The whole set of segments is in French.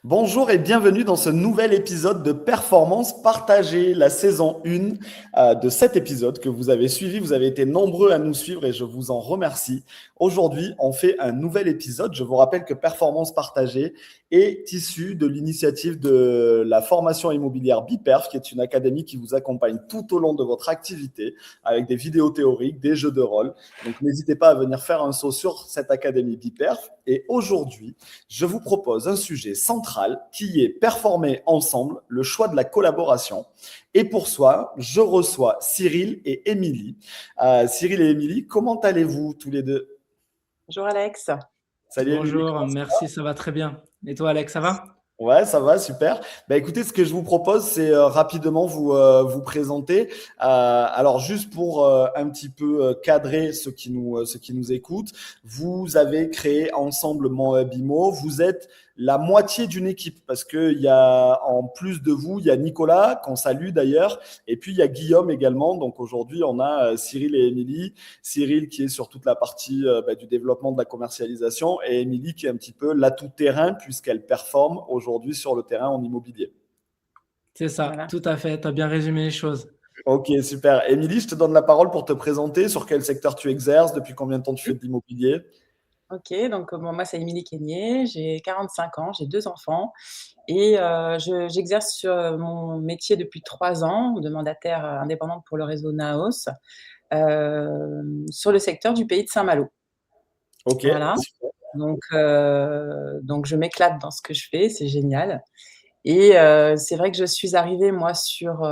Bonjour et bienvenue dans ce nouvel épisode de Performance partagée, la saison 1 de cet épisode que vous avez suivi. Vous avez été nombreux à nous suivre et je vous en remercie. Aujourd'hui, on fait un nouvel épisode. Je vous rappelle que Performance partagée est issu de l'initiative de la formation immobilière Biperf, qui est une académie qui vous accompagne tout au long de votre activité avec des vidéos théoriques, des jeux de rôle. Donc n'hésitez pas à venir faire un saut sur cette académie Biperf. Et aujourd'hui, je vous propose un sujet central qui est performer ensemble, le choix de la collaboration. Et pour soi, je reçois Cyril et Émilie. Cyril et Émilie, comment allez-vous tous les deux? Bonjour Alex. Salut Émilie, Bonjour, comment ça va? merci, ça va très bien. Et toi, Alex, ça va? Ouais, ça va, super. Bah, écoutez, ce que je vous propose, c'est rapidement vous présenter. Alors, juste pour un petit peu cadrer ceux qui nous écoutent, vous avez créé ensemble Mon Hub Imo. Vous êtes la moitié d'une équipe parce que il y a, en plus de vous, il y a Nicolas, qu'on salue d'ailleurs, et puis il y a Guillaume également. Donc aujourd'hui, on a Cyril et Émilie. Cyril qui est sur toute la partie du développement de la commercialisation et Émilie qui est un petit peu l'atout terrain puisqu'elle performe aujourd'hui sur le terrain en immobilier. C'est ça, Voilà. tout à fait, tu as bien résumé les choses. Ok, super. Émilie, je te donne la parole pour te présenter. Sur quel secteur tu exerces? Depuis combien de temps tu fais de l'immobilier? Ok, donc bon, moi c'est Émilie Quénier, j'ai 45 ans, j'ai 2 enfants et j'exerce sur mon métier depuis 3 ans de mandataire indépendante pour le réseau Naos sur le secteur du pays de Saint-Malo. Ok, Voilà, super. donc je m'éclate dans ce que je fais, c'est génial. Et c'est vrai que je suis arrivée moi sur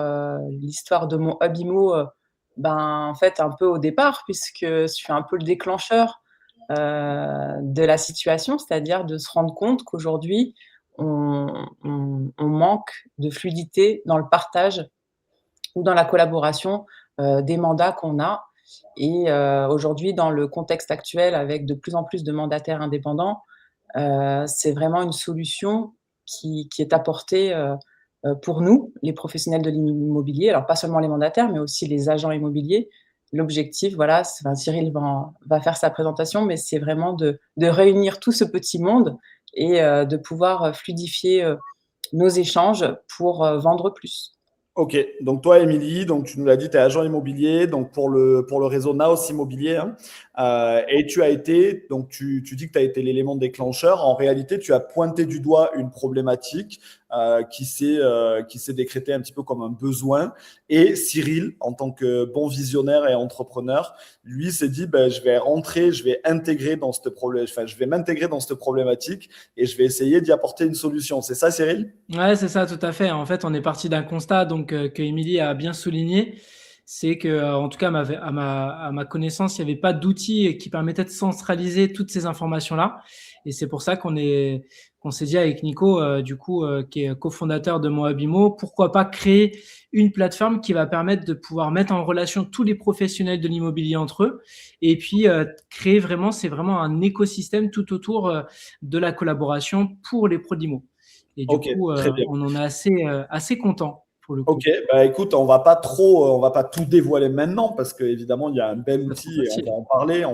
l'histoire de mon hub IMO, en fait un peu au départ puisque je suis un peu le déclencheur de la situation, c'est-à-dire de se rendre compte qu'aujourd'hui on manque de fluidité dans le partage ou dans la collaboration des mandats qu'on a. Et aujourd'hui, dans le contexte actuel, avec de plus en plus de mandataires indépendants, c'est vraiment une solution qui est apportée pour nous, les professionnels de l'immobilier. Alors pas seulement les mandataires, mais aussi les agents immobiliers. L'objectif, voilà, Cyril va faire sa présentation, mais c'est vraiment de réunir tout ce petit monde et de pouvoir fluidifier nos échanges pour vendre plus. Ok, donc toi, Émilie, donc tu nous l'as dit, tu es agent immobilier donc pour le réseau Naos Immobilier. Hein. Et tu as été, donc tu dis que tu as été l'élément déclencheur. En réalité, tu as pointé du doigt une problématique qui s'est décrétée un petit peu comme un besoin. Et Cyril, en tant que bon visionnaire et entrepreneur, lui s'est dit, ben, je vais rentrer, je vais intégrer dans cette problème, enfin, je vais m'intégrer dans cette problématique et je vais essayer d'y apporter une solution. C'est ça, Cyril? Ouais, c'est ça, tout à fait. En fait, on est parti d'un constat donc que Émilie a bien souligné, c'est que, en tout cas, à ma connaissance, il n'y avait pas d'outils qui permettaient de centraliser toutes ces informations-là. Et c'est pour ça qu'on s'est dit avec Nico, du coup, qui est cofondateur de Moabimo, pourquoi pas créer une plateforme qui va permettre de pouvoir mettre en relation tous les professionnels de l'immobilier entre eux, et puis créer vraiment, c'est vraiment un écosystème tout autour de la collaboration pour les pros de l'immo. Et du Ok, coup, très bien. on en est assez content pour le coup. Ok, bah écoute, on va pas tout dévoiler maintenant parce qu'évidemment il y a un bel Pas trop outil et on va facile. en parler.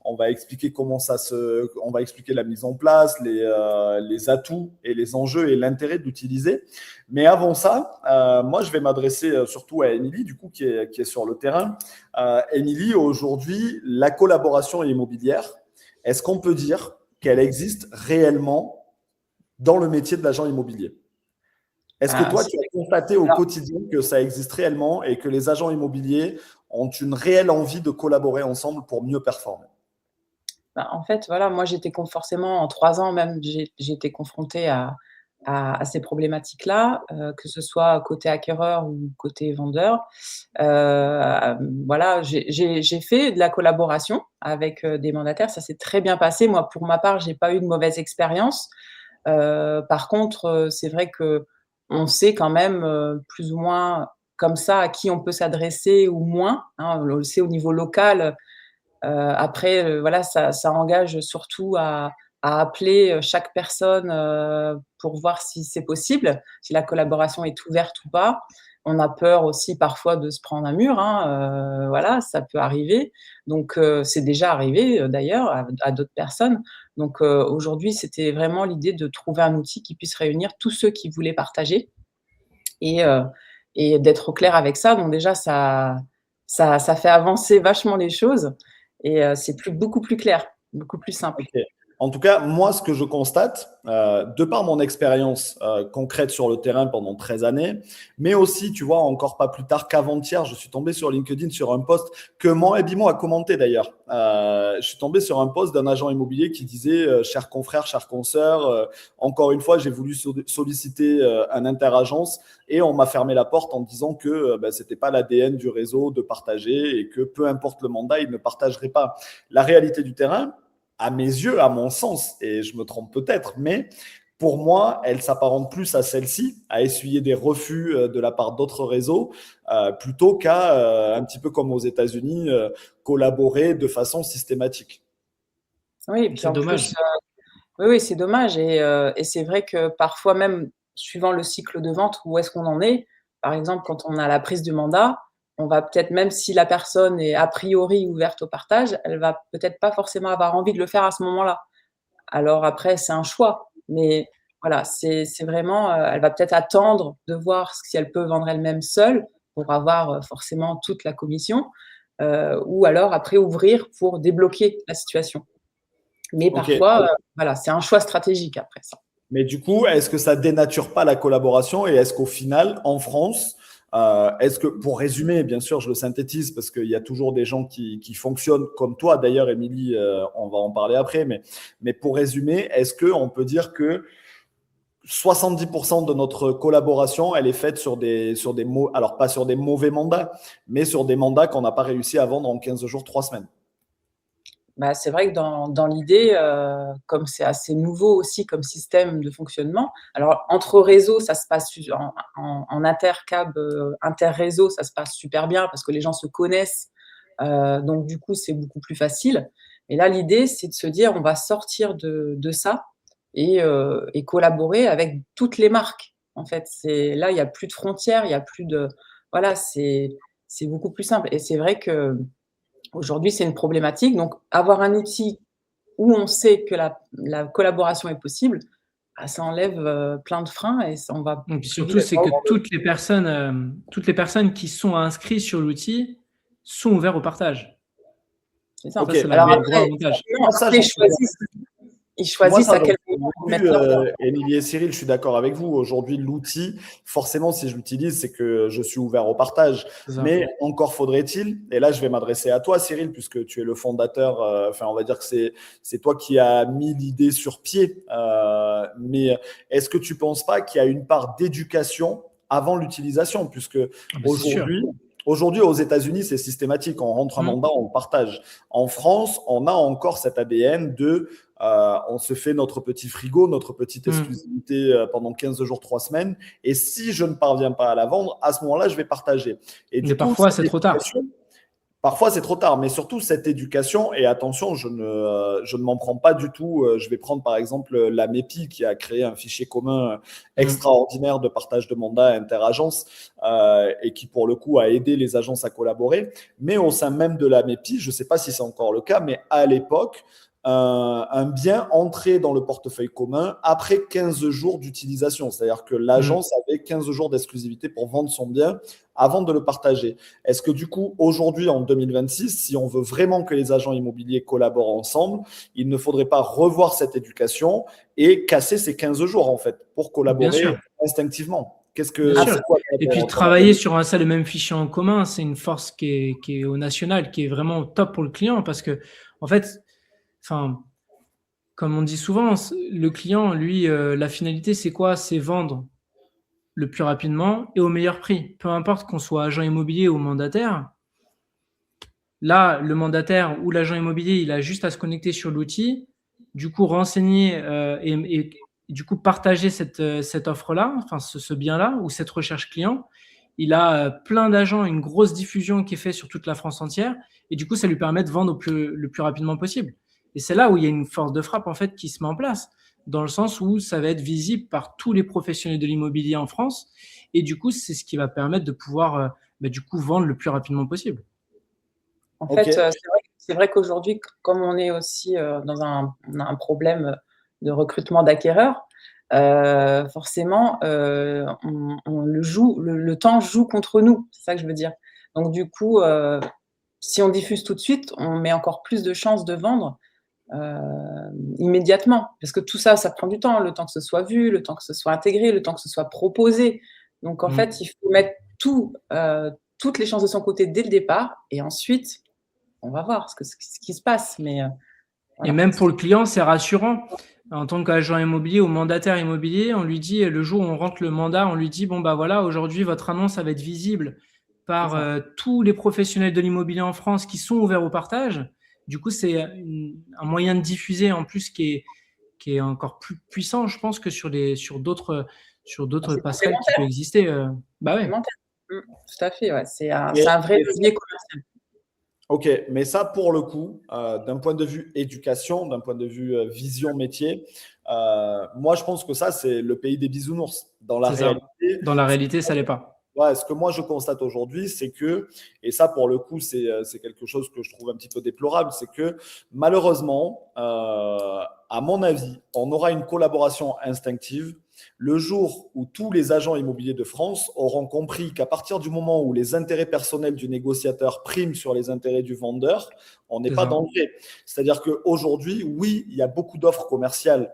On va expliquer on va expliquer la mise en place, les atouts et les enjeux et l'intérêt d'utiliser. Mais avant ça, moi je vais m'adresser surtout à Émilie, du coup qui est sur le terrain. Émilie, aujourd'hui, la collaboration immobilière, est-ce qu'on peut dire qu'elle existe réellement dans le métier de l'agent immobilier? Est-ce que Ben, toi, tu as constaté au alors, quotidien que ça existe réellement et que les agents immobiliers ont une réelle envie de collaborer ensemble pour mieux performer? en fait, voilà, moi j'étais forcément en 3 ans même, j'ai été confrontée à ces problématiques-là, que ce soit côté acquéreur ou côté vendeur. Voilà, j'ai fait de la collaboration avec des mandataires, ça s'est très bien passé. Moi, pour ma part, j'ai pas eu de mauvaise expérience. Par contre, c'est vrai qu'on sait quand même plus ou moins comme ça à qui on peut s'adresser ou moins, hein. On le sait au niveau local. Après, voilà, ça engage surtout à appeler chaque personne pour voir si c'est possible, si la collaboration est ouverte ou pas. On a peur aussi parfois de se prendre un mur, hein, voilà, ça peut arriver. Donc c'est déjà arrivé, d'ailleurs à d'autres personnes. Donc aujourd'hui, c'était vraiment l'idée de trouver un outil qui puisse réunir tous ceux qui voulaient partager et heu et d'être au clair avec ça. Donc déjà ça fait avancer vachement les choses et c'est beaucoup plus clair, beaucoup plus simple. Ok. En tout cas, moi, ce que je constate, de par mon expérience concrète sur le terrain pendant 13 années, mais aussi, tu vois, encore pas plus tard qu'avant-hier, je suis tombé sur LinkedIn sur un post que Ebimo a commenté d'ailleurs. Je suis tombé sur un post d'un agent immobilier qui disait chers confrères, chers consoeurs, encore une fois, j'ai voulu solliciter un interagence et on m'a fermé la porte en me disant que c'était pas l'ADN du réseau de partager et que peu importe le mandat, il ne partagerait pas. La réalité du terrain, à mes yeux, à mon sens, et je me trompe peut-être, mais pour moi, elle s'apparente plus à celle-ci, à essuyer des refus de la part d'autres réseaux, plutôt qu'à, un petit peu comme aux États-Unis, collaborer de façon systématique. Oui et puis C'est en dommage. plus, oui, c'est dommage et c'est vrai que parfois même, suivant le cycle de vente, où est-ce qu'on en est, par exemple, quand on a la prise du mandat, on va peut-être même si la personne est a priori ouverte au partage, elle va peut-être pas forcément avoir envie de le faire à ce moment-là. Alors après, c'est un choix, mais voilà, c'est vraiment, elle va peut-être attendre de voir si elle peut vendre elle-même seule pour avoir, forcément toute la commission, ou alors après ouvrir pour débloquer la situation. Mais Ok. parfois, voilà, c'est un choix stratégique après ça. Mais du coup, est-ce que ça dénature pas la collaboration et est-ce qu'au final, en France, est-ce que, pour résumer, bien sûr, je le synthétise parce qu'il y a toujours des gens qui fonctionnent comme toi, d'ailleurs, Émilie, on va en parler après, mais pour résumer, est-ce qu'on peut dire que 70% de notre collaboration, elle est faite sur des alors pas sur des mauvais mandats, mais sur des mandats qu'on n'a pas réussi à vendre en 15 jours, 3 semaines? Bah, c'est vrai que dans l'idée, comme c'est assez nouveau aussi comme système de fonctionnement, alors entre réseaux, ça se passe en intercab, interréseau, ça se passe super bien parce que les gens se connaissent, donc du coup, c'est beaucoup plus facile. Et là, l'idée, c'est de se dire: «On va sortir de ça et collaborer avec toutes les marques». En fait, c'est là, il y a plus de frontières, il y a plus de voilà, c'est beaucoup plus simple et c'est vrai que aujourd'hui, c'est une problématique, donc avoir un outil où on sait que la collaboration est possible, bah, ça enlève, plein de freins et ça on va Et puis plus surtout, vite c'est que toutes les personnes qui sont inscrites sur l'outil sont ouvertes au partage. c'est ça. Ok, Ça, c'est Alors le gros après, avantage. moi, ça, après j'en suis ils Moi, choisissent ça, à j'en quel suis moment ils mettent convaincu, leur offre. Émilie et Cyril, je suis d'accord avec vous. Aujourd'hui, l'outil, forcément, si je l'utilise, c'est que je suis ouvert au partage. C'est ça. Mais encore faudrait-il, et là, je vais m'adresser à toi, Cyril, puisque tu es le fondateur, enfin, on va dire que c'est toi qui as mis l'idée sur pied. Mais est-ce que tu penses pas qu'il y a une part d'éducation avant l'utilisation, puisque Ah bah, c'est sûr. aujourd'hui, Aujourd'hui, aux États-Unis, c'est systématique. On rentre un Mmh. mandat, on le partage. En France, on a encore cet ADN de on se fait notre petit frigo, notre petite Mmh. exclusivité pendant 15 jours, 3 semaines. Et si je ne parviens pas à la vendre, à ce moment-là, je vais partager. Et Mais du coup, parfois, cette c'est trop tard. éducation, parfois c'est trop tard, mais surtout cette éducation, et attention, je ne m'en prends pas du tout. Je vais prendre par exemple la MEPI qui a créé un fichier commun Mmh. extraordinaire de partage de mandats interagence et qui pour le coup a aidé les agences à collaborer. Mais au sein même de la MEPI, je ne sais pas si c'est encore le cas, mais à l'époque, un bien entrait dans le portefeuille commun après 15 jours d'utilisation. C'est-à-dire que Mmh. l'agence avait 15 jours d'exclusivité pour vendre son bien avant de le partager. Est-ce que du coup, aujourd'hui, en 2026, si on veut vraiment que les agents immobiliers collaborent ensemble, il ne faudrait pas revoir cette éducation et casser ces 15 jours, en fait, pour Bien collaborer sûr, instinctivement? bien C'est sûr. quoi Et puis ton travailler appel? sur un seul et même fichier en commun, c'est une force qui est au national, qui est vraiment top pour le client parce que en fait, enfin, comme on dit souvent, le client, lui, la finalité, c'est quoi? C'est vendre le plus rapidement et au meilleur prix. Peu importe qu'on soit agent immobilier ou mandataire. Là, le mandataire ou l'agent immobilier, il a juste à se connecter sur l'outil, du coup renseigner et du coup partager cette offre-là, enfin ce bien-là ou cette recherche client. Il a plein d'agents, une grosse diffusion qui est faite sur toute la France entière et du coup, ça lui permet de vendre le plus rapidement possible. Et c'est là où il y a une force de frappe en fait qui se met en place, dans le sens où ça va être visible par tous les professionnels de l'immobilier en France. Et du coup, c'est ce qui va permettre de pouvoir du coup, vendre le plus rapidement possible. En Ok. fait, c'est vrai qu'aujourd'hui, comme on est aussi on a un problème de recrutement d'acquéreurs, forcément, on le joue, le temps joue contre nous, c'est ça que je veux dire. Donc du coup, si on diffuse tout de suite, on met encore plus de chances de vendre immédiatement. Parce que tout ça, ça prend du temps, le temps que ce soit vu, le temps que ce soit intégré, le temps que ce soit proposé. Donc en fait, il faut mettre toutes les chances de son côté dès le départ, et ensuite, on va voir ce qui se passe. Mais Et voilà. même pour le client, c'est rassurant. En tant qu'agent immobilier ou mandataire immobilier, on lui dit, le jour où on rentre le mandat, on lui dit, bon, bah voilà, aujourd'hui, votre annonce, ça va être visible par tous les professionnels de l'immobilier en France qui sont ouverts au partage. Du coup, c'est un moyen de diffuser en plus qui est encore plus puissant, je pense, que sur d'autres C'est passerelles qui complémentaire. peuvent exister. Bah ouais. Tout à fait, ouais. C'est un Et- vrai et- levier commercial. Ok, mais ça, pour le coup, d'un point de vue éducation, d'un point de vue vision métier, moi, je pense que ça, c'est le pays des bisounours. Dans la C'est ça. réalité, Dans la réalité, ça l'est pas. ouais, ce que moi, je constate aujourd'hui, c'est que, et ça, pour le coup, c'est quelque chose que je trouve un petit peu déplorable, c'est que malheureusement, à mon avis, on aura une collaboration instinctive le jour où tous les agents immobiliers de France auront compris qu'à partir du moment où les intérêts personnels du négociateur priment sur les intérêts du vendeur, on n'est C'est pas ça. dans le vrai. C'est-à-dire qu'aujourd'hui, oui, il y a beaucoup d'offres commerciales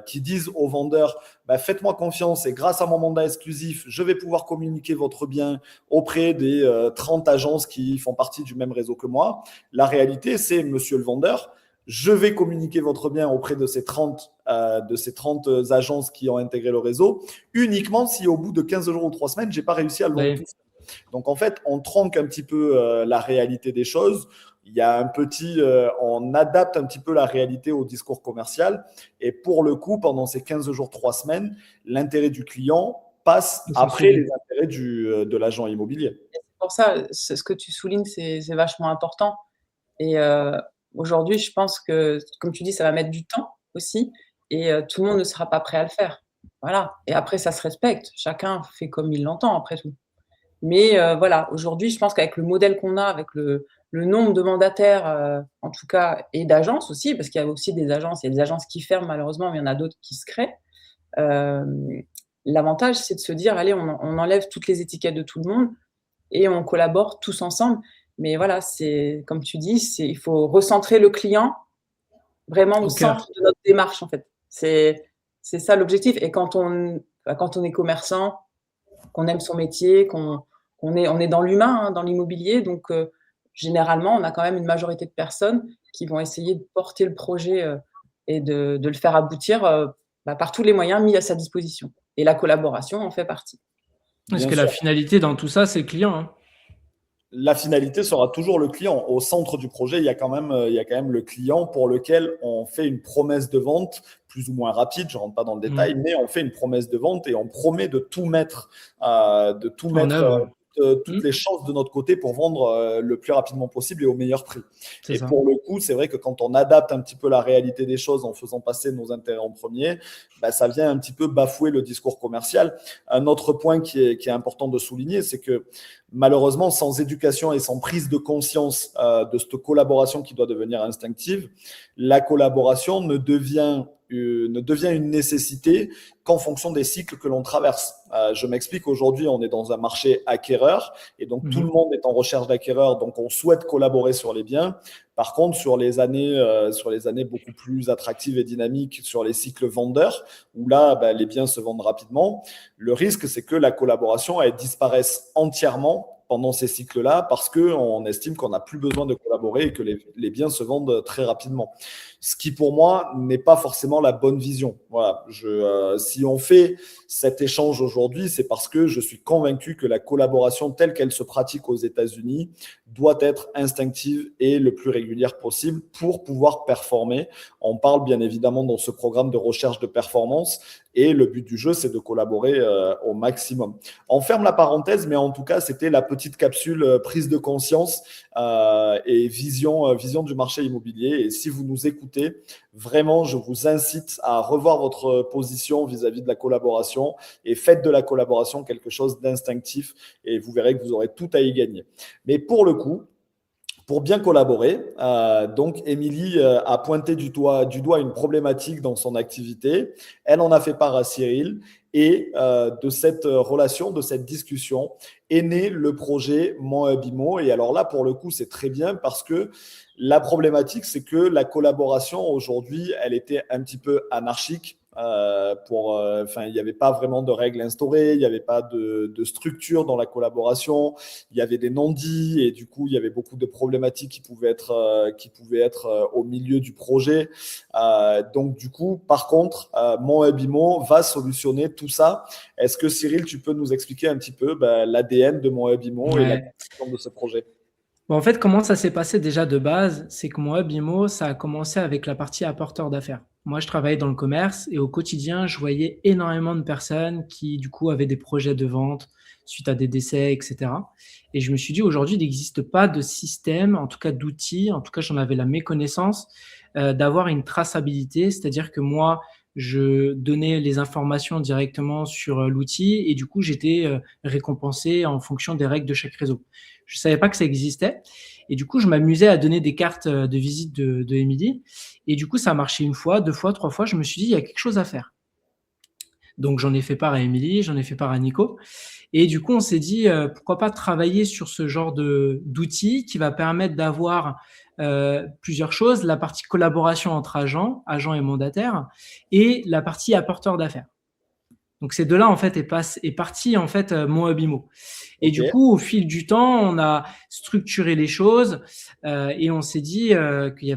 qui disent aux vendeurs, bah, faites-moi confiance et grâce à mon mandat exclusif, je vais pouvoir communiquer votre bien auprès des 30 agences qui font partie du même réseau que moi. La réalité, c'est, monsieur le vendeur, je vais communiquer votre bien auprès de ces 30 agences qui ont intégré le réseau, uniquement si au bout de 15 jours ou 3 semaines, je n'ai pas réussi à le vendre Ouais. tout seul. Donc en fait, on tronque un petit peu la réalité des choses. Il y a on adapte un petit peu la réalité au discours commercial. Et pour le coup, pendant ces 15 jours, 3 semaines, l'intérêt du client passe après les intérêts de l'agent immobilier. C'est pour ça, ce que tu soulignes, c'est vachement important. Et aujourd'hui, je pense que, comme tu dis, ça va mettre du temps aussi, et tout le monde ne sera pas prêt à le faire. Voilà. Et après, ça se respecte. Chacun fait comme il l'entend, après tout. Mais voilà, aujourd'hui, je pense qu'avec le modèle qu'on a, avec le nombre de mandataires, en tout cas, et d'agences aussi, parce qu'il y a aussi des agences, il y a des agences qui ferment malheureusement, mais il y en a d'autres qui se créent. L'avantage, c'est de se dire, allez, on enlève toutes les étiquettes de tout le monde et on collabore tous ensemble. Mais voilà, c'est comme tu dis, il faut recentrer le client vraiment au centre de notre démarche, en fait. C'est ça l'objectif. Et quand on est commerçant, qu'on aime son métier, on est dans l'humain, hein, dans l'immobilier, donc généralement, on a quand même une majorité de personnes qui vont essayer de porter le projet et de le faire aboutir par tous les moyens mis à sa disposition. Et la collaboration en fait partie. Parce Bien que sûr. la finalité dans tout ça, c'est le client. Hein. La finalité sera toujours le client. Au centre du projet, il y a quand même le client pour lequel on fait une promesse de vente plus ou moins rapide. Je ne rentre pas dans le détail, mais on fait une promesse de vente et on promet de tout mettre, toutes les chances de notre côté pour vendre le plus rapidement possible et au meilleur prix. C'est Et ça. pour le coup, c'est vrai que quand on adapte un petit peu la réalité des choses en faisant passer nos intérêts en premier, ça vient un petit peu bafouer le discours commercial. Un autre point qui est important de souligner, c'est que malheureusement, sans éducation et sans prise de conscience de cette collaboration qui doit devenir instinctive, la collaboration ne devient une nécessité qu'en fonction des cycles que l'on traverse. Je m'explique, aujourd'hui, on est dans un marché acquéreur et donc tout le monde est en recherche d'acquéreurs, donc on souhaite collaborer sur les biens. Par contre, sur les années beaucoup plus attractives et dynamiques, sur les cycles vendeurs, où là, les biens se vendent rapidement, le risque, c'est que la collaboration, elle disparaisse entièrement pendant ces cycles-là parce qu'on estime qu'on n'a plus besoin de collaborer et que les biens se vendent très rapidement. Ce qui, pour moi, n'est pas forcément la bonne vision. Voilà. Si on fait cet échange aujourd'hui, c'est parce que je suis convaincu que la collaboration telle qu'elle se pratique aux États-Unis doit être instinctive et le plus régulière possible pour pouvoir performer. On parle bien évidemment dans ce programme de recherche de performance et le but du jeu, c'est de collaborer au maximum. On ferme la parenthèse, mais en tout cas, c'était la petite petite capsule prise de conscience et vision du marché immobilier. Et si vous nous écoutez, vraiment, je vous incite à revoir votre position vis-à-vis de la collaboration et faites de la collaboration quelque chose d'instinctif et vous verrez que vous aurez tout à y gagner. Mais pour le coup, pour bien collaborer, donc Émilie a pointé du doigt une problématique dans son activité. Elle en a fait part à Cyril et de cette relation, de cette discussion est né le projet Mon Hub Immo. Et alors là, pour le coup, c'est très bien parce que la problématique, c'est que la collaboration aujourd'hui, elle était un petit peu anarchique. Il n'y avait pas vraiment de règles instaurées, il n'y avait pas de structure dans la collaboration, il y avait des non-dits et du coup, il y avait beaucoup de problématiques qui pouvaient être au milieu du projet. Donc, du coup, par contre, Mon Hub Immo va solutionner tout ça. Est-ce que Cyril, tu peux nous expliquer un petit peu l'ADN de Mon Hub Immo et la création de ce projet? Bon, en fait, comment ça s'est passé déjà de base, c'est que mon Hub Immo, ça a commencé avec la partie apporteur d'affaires. Moi, je travaillais dans le commerce et au quotidien, je voyais énormément de personnes qui, du coup, avaient des projets de vente suite à des décès, etc. Et je me suis dit, aujourd'hui, il n'existe pas de système, en tout cas d'outils, en tout cas, j'en avais la méconnaissance, d'avoir une traçabilité, c'est-à-dire que moi, je donnais les informations directement sur l'outil et du coup, j'étais récompensé en fonction des règles de chaque réseau. Je savais pas que ça existait. Et du coup, je m'amusais à donner des cartes de visite de Émilie. Et du coup, ça a marché une fois, deux fois, trois fois. Je me suis dit, il y a quelque chose à faire. Donc, j'en ai fait part à Émilie, j'en ai fait part à Nico. Et du coup, on s'est dit, pourquoi pas travailler sur ce genre d'outils qui va permettre d'avoir plusieurs choses. La partie collaboration entre agents et mandataires, et la partie apporteur d'affaires. Donc, ces deux-là, en fait, est parti, en fait, Mon Hub Immo. Et du coup, au fil du temps, on a structuré les choses et on s'est dit qu'il y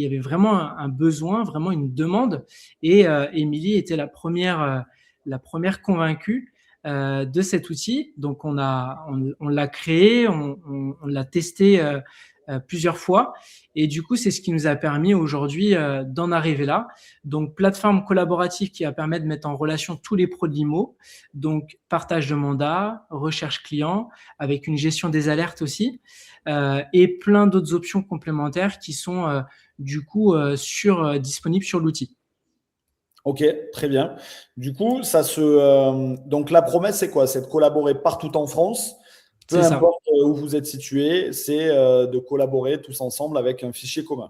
avait vraiment un besoin, vraiment une demande. Et Émilie était la première convaincue de cet outil. Donc, on l'a créé, on l'a testé plusieurs fois. Et du coup, c'est ce qui nous a permis aujourd'hui d'en arriver là. Donc, plateforme collaborative qui va permettre de mettre en relation tous les pros de l'IMO. Donc, partage de mandats, recherche client, avec une gestion des alertes aussi, et plein d'autres options complémentaires qui sont du coup disponibles sur l'outil. Ok, très bien. Du coup, donc la promesse, c'est quoi? C'est de collaborer partout en France. Peu importe où vous êtes situé, c'est de collaborer tous ensemble avec un fichier commun.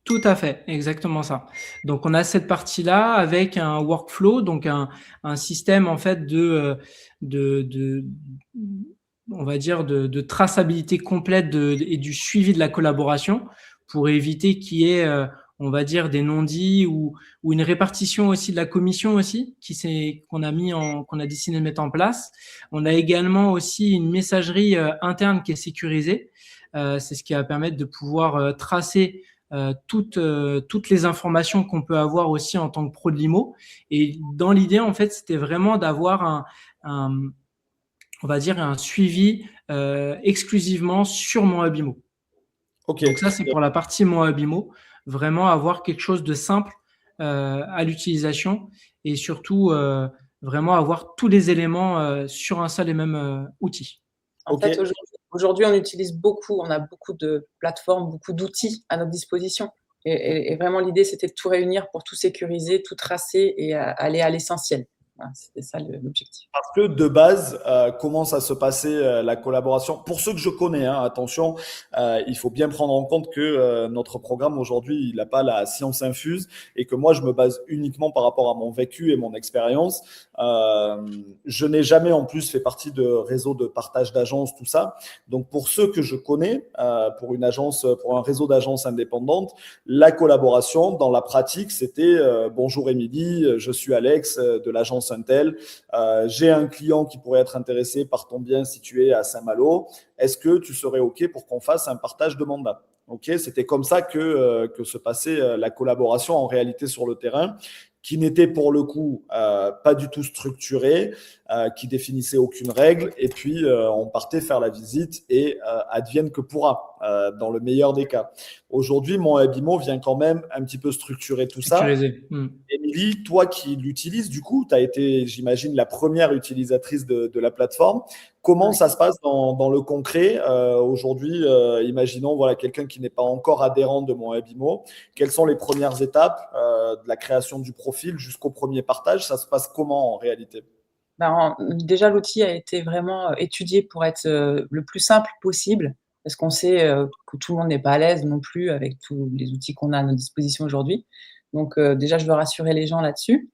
Tout à fait, exactement ça. Donc, on a cette partie-là avec un workflow, donc un système en fait on va dire de traçabilité complète et du suivi de la collaboration pour éviter qu'il y ait, on va dire, des non-dits ou une répartition aussi de la commission aussi qu'on a décidé de mettre en place. On a également aussi une messagerie interne qui est sécurisée. C'est ce qui va permettre de pouvoir tracer toutes les informations qu'on peut avoir aussi en tant que pro de l'IMO. Et dans l'idée, en fait, c'était vraiment d'avoir on va dire, un suivi exclusivement sur Mon Hub Immo. Okay. Donc ça, c'est pour la partie Mon Hub Immo. Vraiment avoir quelque chose de simple à l'utilisation et surtout vraiment avoir tous les éléments sur un seul et même outil. En fait, aujourd'hui, on a beaucoup de plateformes, beaucoup d'outils à notre disposition. Et vraiment, l'idée, c'était de tout réunir pour tout sécuriser, tout tracer et aller à l'essentiel. Voilà, c'était ça l'objectif. Parce que de base, comment ça se passait la collaboration? Pour ceux que je connais, hein, attention, il faut bien prendre en compte que notre programme aujourd'hui, il n'a pas la science infuse et que moi, je me base uniquement par rapport à mon vécu et mon expérience. Je n'ai jamais en plus fait partie de réseaux de partage d'agences, tout ça. Donc, pour ceux que je connais, pour un réseau d'agences indépendantes, la collaboration dans la pratique, c'était bonjour Émilie, je suis Alex de l'agence Intel. J'ai un client qui pourrait être intéressé par ton bien situé à Saint-Malo. Est-ce que tu serais OK pour qu'on fasse un partage de mandat? Ok, c'était comme ça que se passait la collaboration en réalité sur le terrain, qui n'était pour le coup pas du tout structuré, qui définissait aucune règle, et puis on partait faire la visite et advienne que pourra, dans le meilleur des cas. Aujourd'hui, mon Habimo vient quand même un petit peu structurer tout ça. Sécurisé. Émilie, toi qui l'utilises, du coup, tu as été, j'imagine, la première utilisatrice de la plateforme. Comment ça se passe dans le concret aujourd'hui? Imaginons voilà, quelqu'un qui n'est pas encore adhérent de mon Habimo. Quelles sont les premières étapes de la création du profil jusqu'au premier partage? Ça se passe comment en réalité? Déjà, l'outil a été vraiment étudié pour être le plus simple possible, parce qu'on sait que tout le monde n'est pas à l'aise non plus avec tous les outils qu'on a à notre disposition aujourd'hui. Donc déjà, je veux rassurer les gens là-dessus.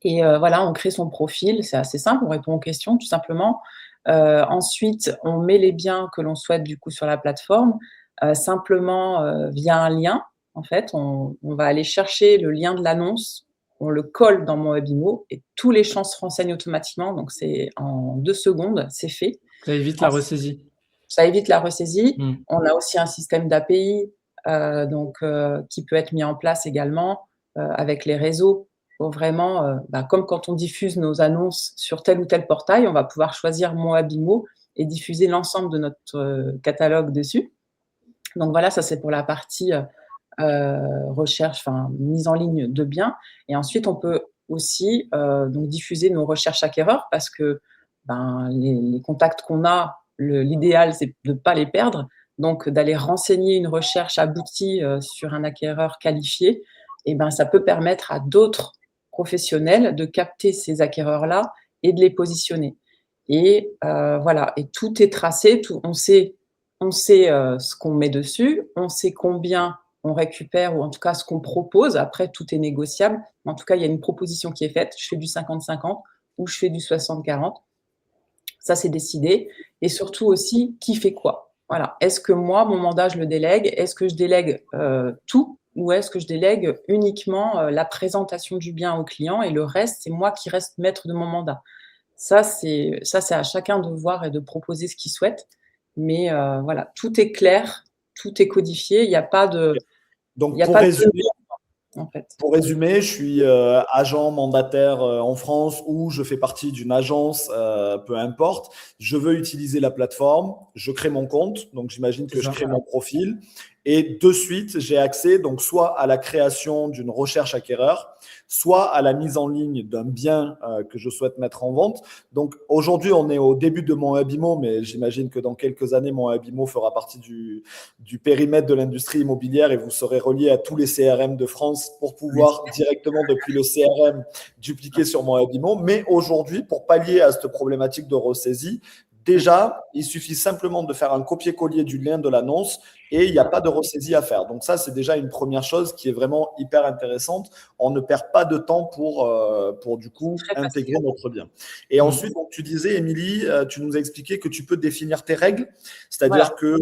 Et voilà, on crée son profil, c'est assez simple, on répond aux questions tout simplement. Ensuite, on met les biens que l'on souhaite du coup sur la plateforme, simplement via un lien. En fait, on va aller chercher le lien de l'annonce, on le colle dans mon Habimo et tous les champs se renseignent automatiquement. Donc c'est en 2 secondes, c'est fait. Ça évite la ressaisie. Ça évite la ressaisie. On a aussi un système d'API qui peut être mis en place également avec les réseaux pour vraiment, comme quand on diffuse nos annonces sur tel ou tel portail, on va pouvoir choisir Mon Habimo et diffuser l'ensemble de notre catalogue dessus. Donc voilà, ça c'est pour la partie recherche, mise en ligne de biens. Et ensuite, on peut aussi donc diffuser nos recherches acquéreurs parce que les contacts qu'on a, l'idéal, c'est de ne pas les perdre. Donc, d'aller renseigner une recherche aboutie sur un acquéreur qualifié, et ça peut permettre à d'autres professionnels de capter ces acquéreurs-là et de les positionner. Et voilà, et tout est tracé, on sait ce qu'on met dessus, on sait combien on récupère, ou en tout cas ce qu'on propose. Après, tout est négociable. En tout cas, il y a une proposition qui est faite. Je fais du 50-50 ou je fais du 60-40. Ça, c'est décidé. Et surtout aussi, qui fait quoi? Voilà. Est-ce que moi, mon mandat, je le délègue? Est-ce que je délègue tout? Ou est-ce que je délègue uniquement la présentation du bien au client et le reste, c'est moi qui reste maître de mon mandat? Ça, c'est à chacun de voir et de proposer ce qu'il souhaite. Mais voilà, tout est clair, tout est codifié. Il n'y a pas de... Donc, en fait. Pour résumer, je suis agent mandataire en France ou je fais partie d'une agence, peu importe. Je veux utiliser la plateforme, je crée mon compte, donc j'imagine que je crée mon profil. Et de suite, j'ai accès donc soit à la création d'une recherche acquéreur, soit à la mise en ligne d'un bien que je souhaite mettre en vente. Donc aujourd'hui, on est au début de mon Habimo, mais j'imagine que dans quelques années, mon Habimo fera partie du périmètre de l'industrie immobilière et vous serez relié à tous les CRM de France pour pouvoir directement depuis le CRM dupliquer sur mon Habimo. Mais aujourd'hui, pour pallier à cette problématique de ressaisie, déjà, il suffit simplement de faire un copier-coller du lien de l'annonce et il n'y a pas de ressaisie à faire. Donc ça, c'est déjà une première chose qui est vraiment hyper intéressante. On ne perd pas de temps pour du coup intégrer notre bien. Et ensuite, donc, tu disais, Émilie, tu nous as expliqué que tu peux définir tes règles. C'est-à-dire que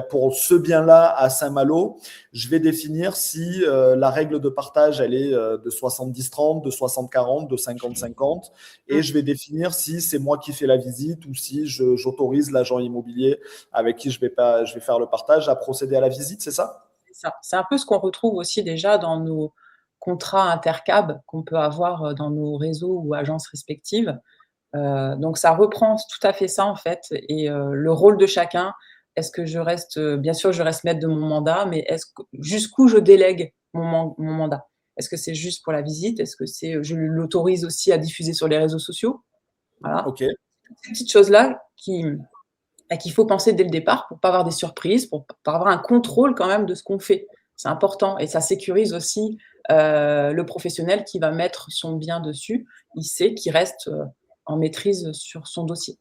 pour ce bien-là à Saint-Malo, je vais définir si la règle de partage, elle est de 70-30, de 60-40, de 50-50. Et je vais définir si c'est moi qui fais la visite ou si j'autorise l'agent immobilier avec qui je vais faire le partage à procéder à la visite, c'est ça? C'est ça. C'est un peu ce qu'on retrouve aussi déjà dans nos contrats intercab qu'on peut avoir dans nos réseaux ou agences respectives. Donc, ça reprend tout à fait ça, en fait, et le rôle de chacun. Est-ce que je reste, bien sûr, je reste maître de mon mandat, mais jusqu'où je délègue mon mandat? Est-ce que c'est juste pour la visite? Est-ce que je l'autorise aussi à diffuser sur les réseaux sociaux? Voilà. Ok. Ces petites choses-là qu'il faut penser dès le départ pour ne pas avoir des surprises, pour avoir un contrôle quand même de ce qu'on fait. C'est important et ça sécurise aussi le professionnel qui va mettre son bien dessus. Il sait qu'il reste en maîtrise sur son dossier.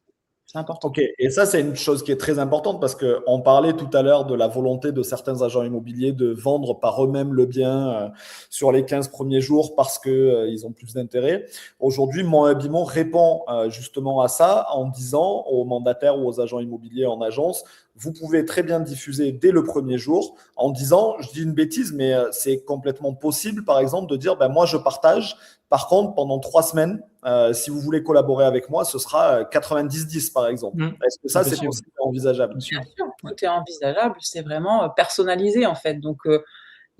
C'est important. Ok, et ça, c'est une chose qui est très importante parce qu'on parlait tout à l'heure de la volonté de certains agents immobiliers de vendre par eux-mêmes le bien sur les 15 premiers jours parce qu'ils ont plus d'intérêt. Aujourd'hui, mon Habimo répond justement à ça en disant aux mandataires ou aux agents immobiliers en agence, vous pouvez très bien diffuser dès le premier jour en disant, je dis une bêtise, mais c'est complètement possible, par exemple, de dire, moi, je partage. Par contre, pendant 3 semaines, si vous voulez collaborer avec moi, ce sera 90-10, par exemple. Est-ce que ça, c'est possible et envisageable? Bien sûr, tout est envisageable. C'est vraiment personnalisé, en fait. Donc,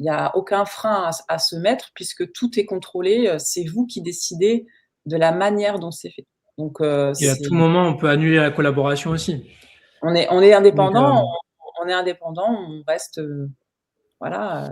il n'y a aucun frein à se mettre puisque tout est contrôlé. C'est vous qui décidez de la manière dont c'est fait. Donc, Et à tout moment, on peut annuler la collaboration aussi. on est indépendant, Donc, on est indépendant, on reste, voilà.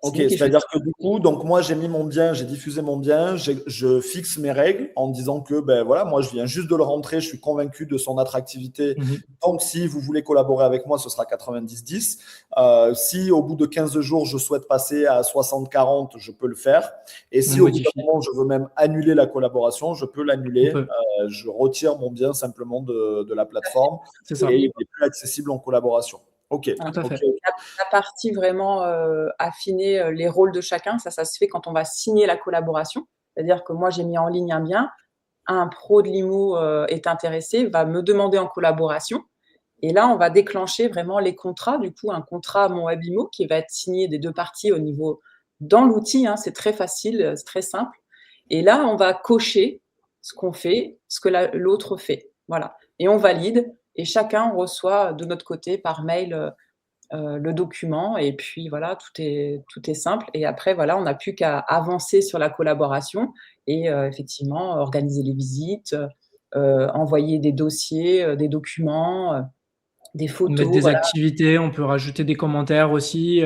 Ok, c'est-à-dire que du coup, donc moi j'ai mis mon bien, j'ai diffusé mon bien, je fixe mes règles en disant que ben voilà, moi je viens juste de le rentrer, je suis convaincu de son attractivité. Donc si vous voulez collaborer avec moi, ce sera 90-10. Si au bout de 15 jours, je souhaite passer à 60-40, je peux le faire. Et si au bout d'un moment, je veux même annuler la collaboration, je peux l'annuler. Je retire mon bien simplement de la plateforme et il n'est plus accessible en collaboration. Ok. La partie vraiment affiner les rôles de chacun, ça se fait quand on va signer la collaboration. C'est-à-dire que moi, j'ai mis en ligne un bien, un pro de l'IMO est intéressé, va me demander en collaboration. Et là, on va déclencher vraiment les contrats. Du coup, un contrat Mon Web IMO qui va être signé des deux parties au niveau dans l'outil. C'est très facile, c'est très simple. Et là, on va cocher ce qu'on fait, ce que l'autre fait. Voilà. Et on valide. Et chacun reçoit de notre côté par mail le document. Et puis voilà, tout est simple. Et après, voilà, on n'a plus qu'à avancer sur la collaboration et effectivement organiser les visites, envoyer des dossiers, des documents, des photos. Mettre des activités, on peut rajouter des commentaires aussi,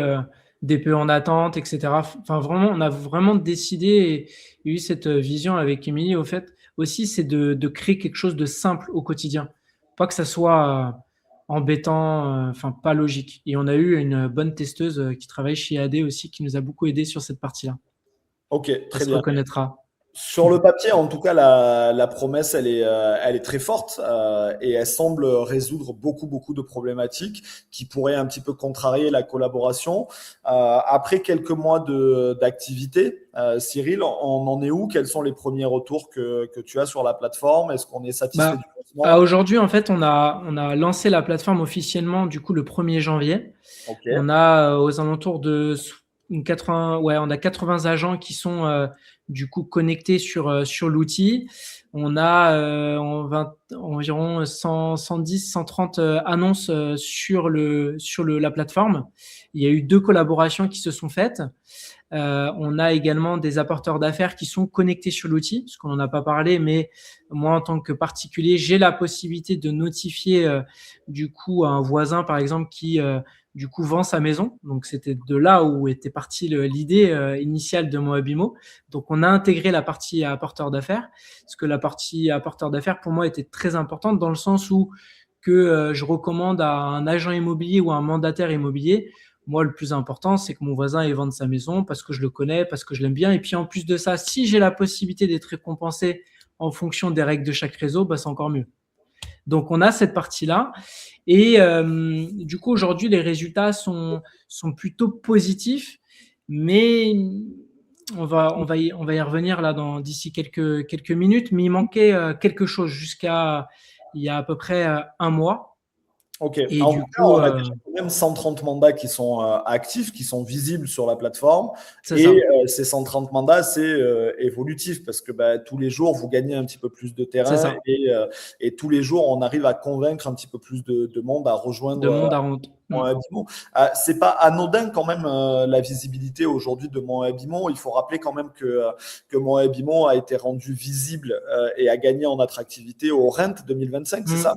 des peu en attente, etc. Enfin, vraiment, on a vraiment décidé et eu cette vision avec Émilie, au fait, aussi, c'est de créer quelque chose de simple au quotidien. Pas que ça soit embêtant, enfin, pas logique. Et on a eu une bonne testeuse qui travaille chez AD aussi, qui nous a beaucoup aidé sur cette partie-là. Ok, très bien. Elle se reconnaîtra. Sur le papier, en tout cas, la promesse, elle est très forte et elle semble résoudre beaucoup de problématiques qui pourraient un petit peu contrarier la collaboration. Après quelques mois d'activité, Cyril, on en est où? Quels sont les premiers retours que tu as sur la plateforme? Est-ce qu'on est satisfait du lancement? Aujourd'hui, en fait, on a lancé la plateforme officiellement du coup le 1er janvier. Okay. On a aux alentours de 80 agents qui sont du coup connectés sur l'outil. On a environ 110, 130 annonces sur la plateforme. Il y a eu 2 collaborations qui se sont faites. On a également des apporteurs d'affaires qui sont connectés sur l'outil, parce qu'on n'en a pas parlé, mais moi, en tant que particulier, j'ai la possibilité de notifier du coup un voisin, par exemple, qui du coup vend sa maison. Donc, c'était de là où était partie l'idée initiale de Mon Web IMO. Donc, on a intégré la partie apporteur d'affaires, parce que la partie apporteur d'affaires, pour moi, était très importante dans le sens où que je recommande à un agent immobilier ou à un mandataire immobilier. Moi, le plus important, c'est que mon voisin il vende sa maison parce que je le connais, parce que je l'aime bien. Et puis, en plus de ça, si j'ai la possibilité d'être récompensé en fonction des règles de chaque réseau, c'est encore mieux. Donc, on a cette partie-là. Et du coup, aujourd'hui, les résultats sont plutôt positifs. Mais on va y revenir là d'ici quelques minutes. Mais il manquait quelque chose jusqu'à il y a à peu près un mois. Ok. Et en du tout coup, cas, on a déjà quand même 130 mandats qui sont actifs, qui sont visibles sur la plateforme. Et ces 130 mandats, c'est évolutif parce que tous les jours, vous gagnez un petit peu plus de terrain et tous les jours, on arrive à convaincre un petit peu plus de monde à rejoindre Mon Web IMO. C'est pas anodin quand même la visibilité aujourd'hui de Mon Web IMO. Il faut rappeler quand même que Mon Web IMO a été rendu visible et a gagné en attractivité au Rent 2025, c'est ça?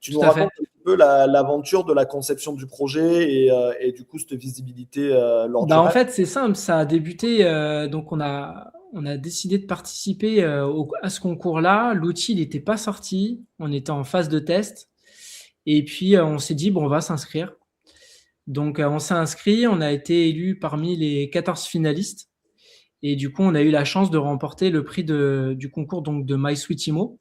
Tu nous racontes un petit peu l'aventure de la conception du projet et du coup cette visibilité lors du En fait, c'est simple, ça a débuté. Donc, on a décidé de participer à ce concours-là. L'outil n'était pas sorti, on était en phase de test. Et puis, on s'est dit, on va s'inscrire. Donc, on s'est inscrit, on a été élu parmi les 14 finalistes. Et du coup, on a eu la chance de remporter le prix du concours donc, de MySuite.imo.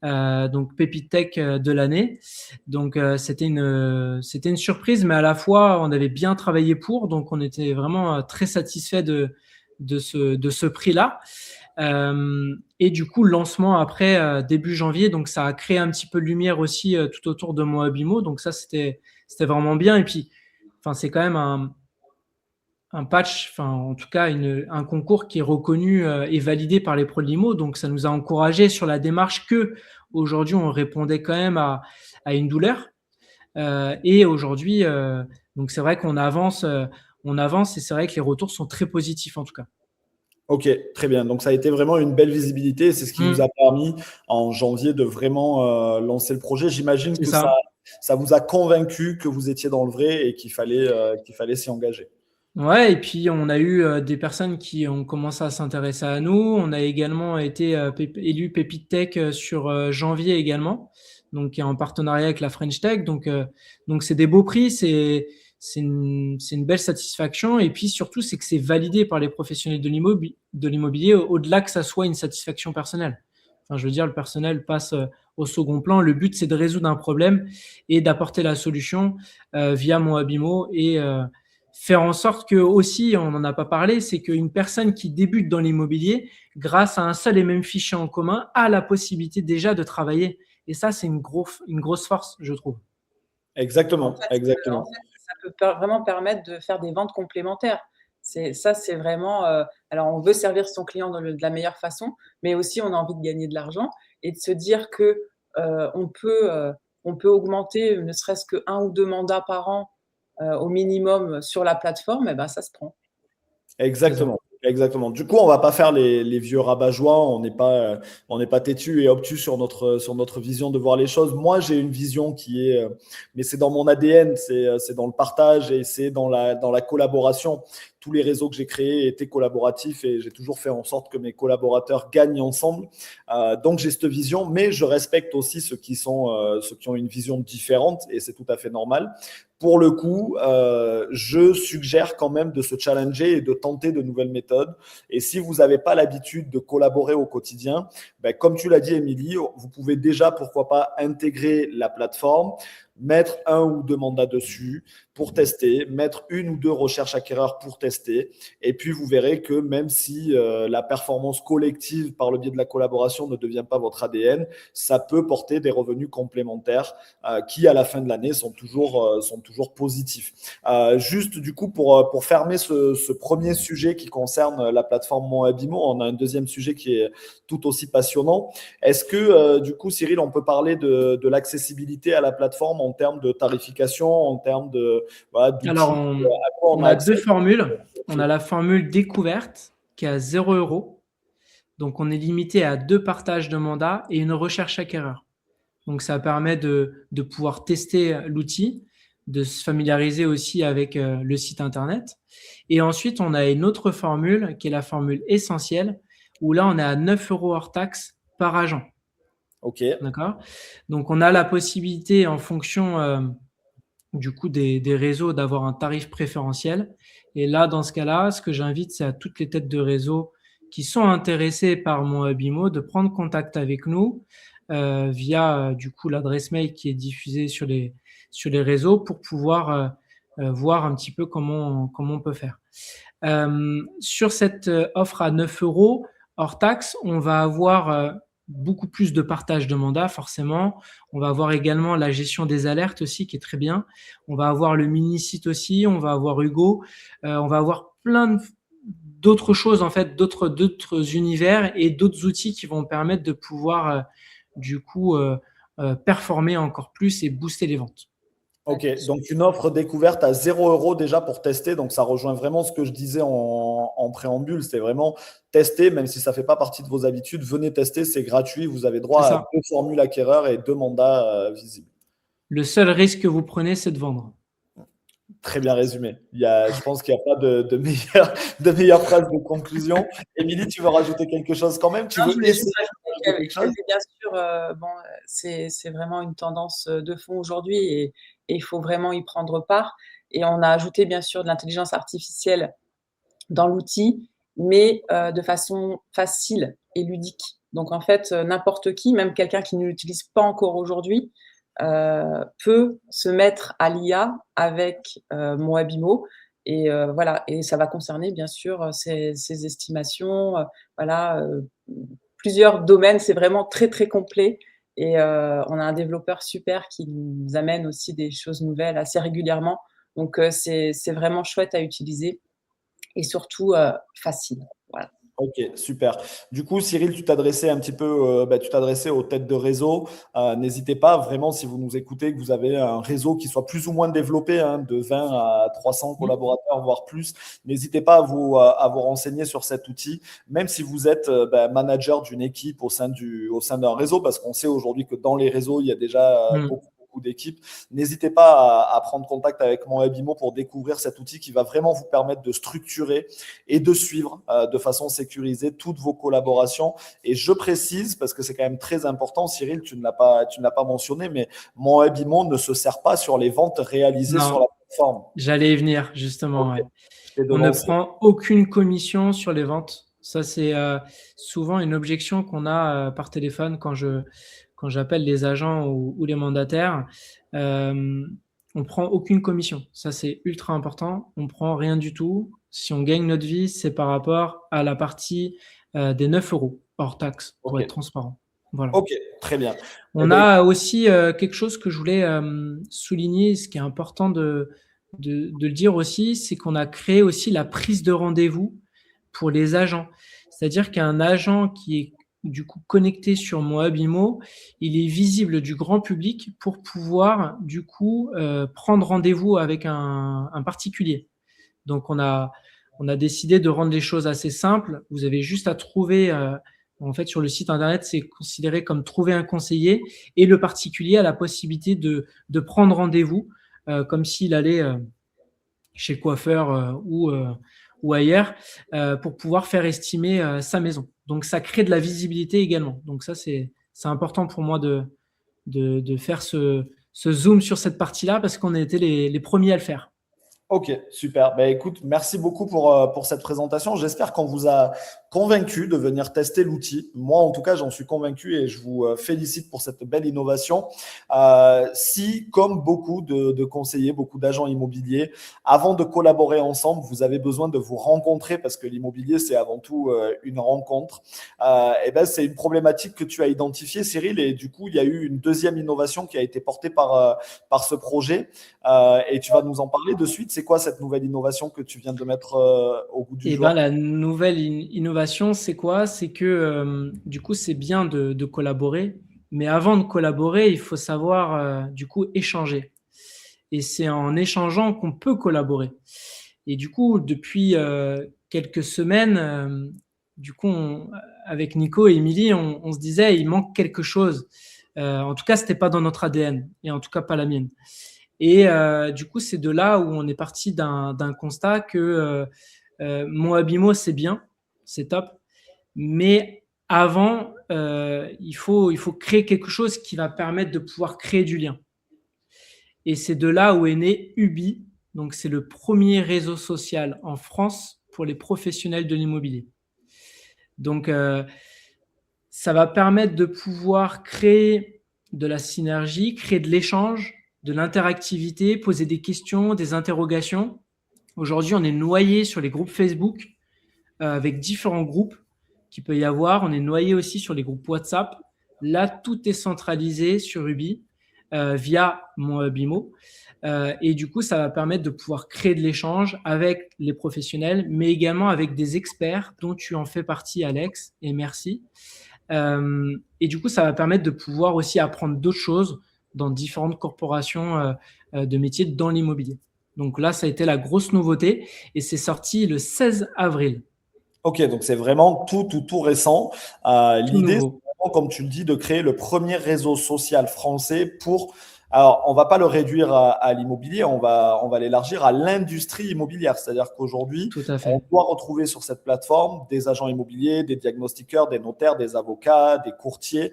Donc Pépite Tech de l'année. Donc c'était une surprise, mais à la fois on avait bien travaillé pour, donc on était vraiment très satisfait de ce prix-là. Et du coup, le lancement après début janvier, donc ça a créé un petit peu de lumière aussi tout autour de Mon Web IMO. Donc ça c'était vraiment bien. Et puis, c'est quand même un patch, en tout cas un concours qui est reconnu et validé par les pros de l'IMO. Donc, ça nous a encouragé sur la démarche que aujourd'hui on répondait quand même à une douleur. Et aujourd'hui, donc c'est vrai qu'on avance. on avance et c'est vrai que les retours sont très positifs en tout cas. Ok, très bien. Donc, ça a été vraiment une belle visibilité. C'est ce qui vous a permis en janvier de vraiment lancer le projet. J'imagine C'est que ça. ça vous a convaincu que vous étiez dans le vrai et qu'il fallait s'y engager. Ouais, et puis on a eu des personnes qui ont commencé à s'intéresser à nous. On a également été élu Pépite Tech sur janvier également, donc qui est en partenariat avec la French Tech. Donc c'est des beaux prix, c'est une belle satisfaction. Et puis surtout, c'est que c'est validé par les professionnels de l'immobilier, au-delà que ça soit une satisfaction personnelle. Enfin, je veux dire, le personnel passe au second plan. Le but, c'est de résoudre un problème et d'apporter la solution via mon Habimo et faire en sorte que aussi, on n'en a pas parlé, c'est qu'une personne qui débute dans l'immobilier, grâce à un seul et même fichier en commun, a la possibilité déjà de travailler. Et ça, c'est une grosse force, je trouve. Exactement, En exactement. fait, ça peut vraiment permettre de faire des ventes complémentaires. C'est vraiment, alors on veut servir son client de la meilleure façon, mais aussi on a envie de gagner de l'argent et de se dire que, on peut augmenter ne serait-ce qu'1 ou 2 mandats par an, au minimum sur la plateforme et ben ça se prend. C'est ça. Exactement, exactement. Du coup, on va pas faire les vieux rabat-joie. On n'est pas têtu et obtus sur notre vision de voir les choses. Moi, j'ai une vision qui est, mais c'est dans mon ADN, c'est dans le partage et c'est dans la collaboration. Tous les réseaux que j'ai créés étaient collaboratifs et j'ai toujours fait en sorte que mes collaborateurs gagnent ensemble. Donc, j'ai cette vision, mais je respecte aussi ceux qui ont une vision différente et c'est tout à fait normal. Pour le coup, je suggère quand même de se challenger et de tenter de nouvelles méthodes. Et si vous n'avez pas l'habitude de collaborer au quotidien, ben, comme tu l'as dit, Émilie, vous pouvez déjà, pourquoi pas, intégrer la plateforme, mettre 1 ou 2 mandats dessus pour tester, mettre 1 ou 2 recherches acquéreurs pour tester. Et puis, vous verrez que même si la performance collective par le biais de la collaboration ne devient pas votre ADN, ça peut porter des revenus complémentaires qui, à la fin de l'année, sont toujours positifs. Juste, du coup, pour fermer ce premier sujet qui concerne la plateforme Mon Habimo, on a un deuxième sujet qui est tout aussi passionnant. Est-ce que, du coup, Cyril, on peut parler de l'accessibilité à la plateforme en termes de tarification, en termes d'outils, Alors, à quoi on on a a accès? deux formules. On a la formule découverte qui est à 0 euros. Donc, on est limité à 2 partages de mandats et une recherche acquéreur. Donc, ça permet de pouvoir tester l'outil, de se familiariser aussi avec le site internet. Et ensuite, on a une autre formule qui est la formule essentielle, où là, on est à 9 euros hors taxe par agent. Ok. D'accord? Donc, on a la possibilité, en fonction du coup des réseaux, d'avoir un tarif préférentiel. Et là, dans ce cas-là, ce que j'invite, c'est à toutes les têtes de réseau qui sont intéressées par mon Habimo de prendre contact avec nous via du coup l'adresse mail qui est diffusée sur les réseaux pour pouvoir voir un petit peu comment on peut faire. Sur cette offre à 9 euros hors taxe, on va avoir beaucoup plus de partage de mandats, forcément. On va avoir également la gestion des alertes aussi, qui est très bien. On va avoir le mini-site aussi, on va avoir Hugo, on va avoir plein d'autres choses, en fait, d'autres univers et d'autres outils qui vont permettre de pouvoir, du coup, performer encore plus et booster les ventes. Ok, donc une offre découverte à 0 euros déjà pour tester. Donc ça rejoint vraiment ce que je disais en préambule. C'est vraiment tester, même si ça ne fait pas partie de vos habitudes. Venez tester, c'est gratuit. Vous avez droit C'est à ça. 2 formules acquéreurs et 2 mandats visibles. Le seul risque que vous prenez, c'est de vendre. Très bien résumé. Je pense qu'il n'y a pas de meilleure phrase de conclusion. Émilie, tu veux rajouter quelque chose quand même? Tu Non, je veux voulais juste essayer de rajouter rajouter quelque qu'il y chose? avait bien sûr, c'est vraiment une tendance, de fond aujourd'hui et il faut vraiment y prendre part et on a ajouté bien sûr de l'intelligence artificielle dans l'outil, mais de façon facile et ludique. Donc en fait, n'importe qui, même quelqu'un qui ne l'utilise pas encore aujourd'hui, peut se mettre à l'IA avec, mon Habimo et voilà et ça va concerner bien sûr, ses estimations, voilà, plusieurs domaines. C'est vraiment très, très complet et on a un développeur super qui nous amène aussi des choses nouvelles assez régulièrement. Donc c'est vraiment chouette à utiliser et surtout, facile. Voilà. Ok, super. Du coup, Cyril, tu t'adressais un petit peu, tu t'adressais aux têtes de réseau. N'hésitez pas vraiment, si vous nous écoutez, que vous avez un réseau qui soit plus ou moins développé, hein, de 20 à 300 Mm. collaborateurs, voire plus. N'hésitez pas à vous renseigner sur cet outil, même si vous êtes manager d'une équipe au sein d'un réseau, parce qu'on sait aujourd'hui que dans les réseaux, il y a déjà Mm. beaucoup d'équipes. N'hésitez pas à prendre contact avec mon Webimo pour découvrir cet outil qui va vraiment vous permettre de structurer et de suivre de façon sécurisée toutes vos collaborations. Et je précise, parce que c'est quand même très important, Cyril, tu ne l'as pas mentionné, mais mon Webimo ne se sert pas sur les ventes réalisées sur la Non, plateforme. j'allais y venir justement. Ok, Ouais. je t'ai On ne devancé. prend aucune commission sur les ventes. Ça, c'est souvent une objection qu'on a par téléphone quand j'appelle les agents ou les mandataires. Euh, on prend aucune commission. Ça, c'est ultra important. On prend rien du tout. Si on gagne notre vie, c'est par rapport à la partie des 9 euros hors taxe, pour Ok, être transparent. Voilà. ok, très bien. Eh On ben, a aussi quelque chose que je voulais souligner, ce qui est important de le dire aussi, c'est qu'on a créé aussi la prise de rendez-vous pour les agents. C'est-à-dire qu'un agent qui est du coup connecté sur mon Webimo, il est visible du grand public pour pouvoir du coup prendre rendez-vous avec un particulier. Donc on a décidé de rendre les choses assez simples. Vous avez juste à trouver, en fait sur le site internet, c'est considéré comme trouver un conseiller et le particulier a la possibilité de prendre rendez-vous comme s'il allait chez le coiffeur ou ailleurs pour pouvoir faire estimer sa maison. Donc ça crée de la visibilité également. Donc ça c'est important pour moi de faire ce zoom sur cette partie-là parce qu'on a été les premiers à le faire. Ok, super. Ben, écoute, merci beaucoup pour cette présentation. J'espère qu'on vous a convaincu de venir tester l'outil. Moi, en tout cas, j'en suis convaincu et je vous félicite pour cette belle innovation. Si, comme beaucoup de conseillers, beaucoup d'agents immobiliers, avant de collaborer ensemble, vous avez besoin de vous rencontrer parce que l'immobilier, c'est avant tout une rencontre. Et ben, c'est une problématique que tu as identifiée, Cyril, et du coup, il y a eu une deuxième innovation qui a été portée par ce projet. Et tu vas nous en parler de suite. C'est quoi cette nouvelle innovation que tu viens de mettre au goût du Et jour? ben, la nouvelle innovation, c'est quoi? C'est que du coup, c'est bien de collaborer, mais avant de collaborer, il faut savoir du coup échanger. Et c'est en échangeant qu'on peut collaborer. Et du coup, depuis quelques semaines, du coup, avec Nico et Émilie, on se disait il manque quelque chose. En tout cas, c'était pas dans notre ADN, et en tout cas pas la mienne. Et du coup, c'est de là où on est parti d'un constat que mon Abimo, c'est bien, c'est top, mais avant, il faut créer quelque chose qui va permettre de pouvoir créer du lien. Et c'est de là où est né Ubi. Donc, c'est le premier réseau social en France pour les professionnels de l'immobilier. Donc, ça va permettre de pouvoir créer de la synergie, créer de l'échange, de l'interactivité, poser des questions, des interrogations. Aujourd'hui, on est noyé sur les groupes Facebook avec différents groupes qu'il peut y avoir. On est noyé aussi sur les groupes WhatsApp. Là, tout est centralisé sur Ubi via mon Ubimo. Et du coup, ça va permettre de pouvoir créer de l'échange avec les professionnels, mais également avec des experts dont tu en fais partie, Alex, et merci. Et du coup, ça va permettre de pouvoir aussi apprendre d'autres choses dans différentes corporations de métiers dans l'immobilier. Donc là, ça a été la grosse nouveauté et c'est sorti le 16 avril. Ok, donc c'est vraiment tout récent. Tout L'idée, c'est nouveau. vraiment, comme tu le dis, de créer le premier réseau social français pour. Alors, on va pas le réduire à l'immobilier, on va l'élargir à l'industrie immobilière. C'est-à-dire qu'aujourd'hui, Tout à on fait. doit retrouver sur cette plateforme des agents immobiliers, des diagnostiqueurs, des notaires, des avocats, des courtiers,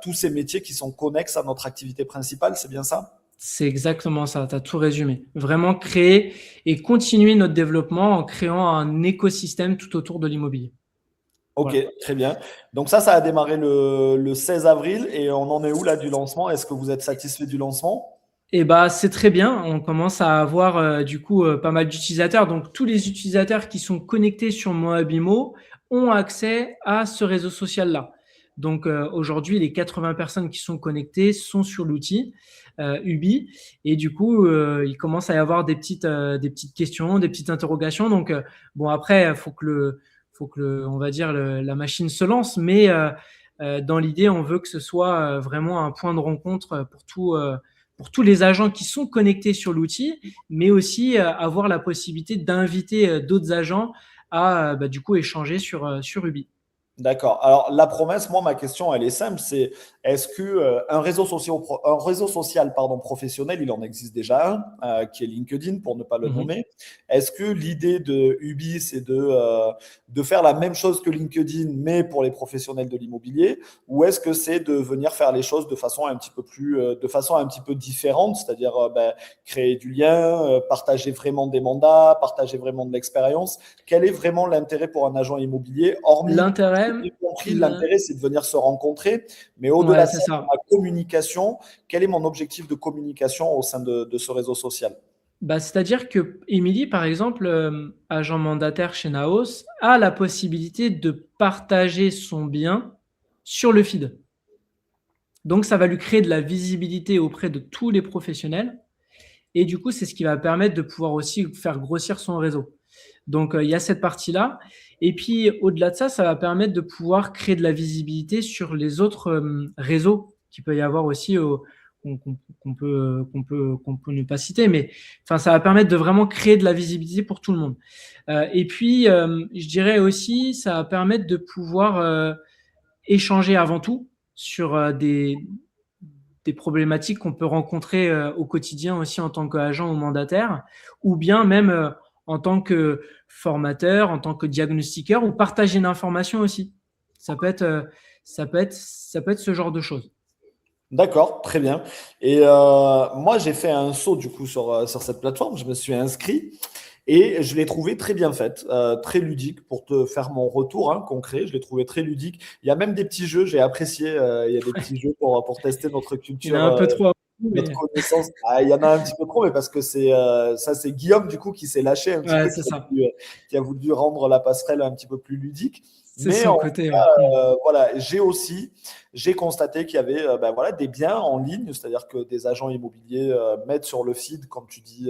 tous ces métiers qui sont connexes à notre activité principale. C'est bien ça? C'est exactement ça, tu as tout résumé. Vraiment créer et continuer notre développement en créant un écosystème tout autour de l'immobilier. Ok, Voilà. très bien. Donc ça a démarré le 16 avril et on en est où là du lancement? Est-ce que vous êtes satisfait du lancement? Et bah, c'est très bien. On commence à avoir du coup pas mal d'utilisateurs. Donc, tous les utilisateurs qui sont connectés sur Moabimo ont accès à ce réseau social-là. Donc, aujourd'hui, les 80 personnes qui sont connectées sont sur l'outil Ubi. Et du coup, il commence à y avoir des petites questions, des petites interrogations. Donc, bon, après, faut que on va dire la machine se lance, mais dans l'idée, on veut que ce soit vraiment un point de rencontre pour tous les agents qui sont connectés sur l'outil, mais aussi avoir la possibilité d'inviter d'autres agents à du coup échanger sur Ubi. D'accord. Alors, la promesse, moi, ma question, elle est simple, c'est est-ce que un réseau social pardon, professionnel, il en existe déjà un, qui est LinkedIn, pour ne pas le nommer. Est-ce que l'idée de Ubi, c'est de faire la même chose que LinkedIn, mais pour les professionnels de l'immobilier, ou est-ce que c'est de venir faire les choses de façon un petit peu de façon un petit peu différente, c'est-à-dire créer du lien, partager vraiment des mandats, partager vraiment de l'expérience? Quel est vraiment l'intérêt pour un agent immobilier, hormis L'intérêt, j'ai compris, l'intérêt, c'est de venir se rencontrer. Mais au-delà ouais, de c'est ça, ça. la communication, quel est mon objectif de communication au sein de ce réseau social? C'est-à-dire que Émilie, par exemple, agent mandataire chez Naos, a la possibilité de partager son bien sur le feed. Donc, ça va lui créer de la visibilité auprès de tous les professionnels. Et du coup, c'est ce qui va permettre de pouvoir aussi faire grossir son réseau. Donc, il y a cette partie-là. Et puis, au-delà de ça, ça va permettre de pouvoir créer de la visibilité sur les autres réseaux qu'il peut y avoir aussi qu'on peut ne pas citer. Mais enfin, ça va permettre de vraiment créer de la visibilité pour tout le monde. Et puis, je dirais aussi, ça va permettre de pouvoir échanger avant tout sur des problématiques qu'on peut rencontrer au quotidien aussi en tant qu'agent ou mandataire, ou bien même en tant que formateur, en tant que diagnostiqueur, ou partager une information aussi. Ça peut être ce genre de choses. D'accord, très bien. Et moi, j'ai fait un saut du coup sur cette plateforme. Je me suis inscrit et je l'ai trouvé très bien faite, très ludique pour te faire mon retour concret. Je l'ai trouvé très ludique. Il y a même des petits jeux, j'ai apprécié. Il y a des petits jeux pour tester notre Il y en a culture, un peu trop, notre mais connaissance. Ah, il y en a un petit peu trop, mais parce que c'est Guillaume du coup qui s'est lâché un petit ouais, peu, c'est ça. qui a voulu rendre la passerelle un petit peu plus ludique. C'est Mais son en côté. voilà, j'ai constaté qu'il y avait voilà, des biens en ligne, c'est-à-dire que des agents immobiliers mettent sur le feed, comme tu dis,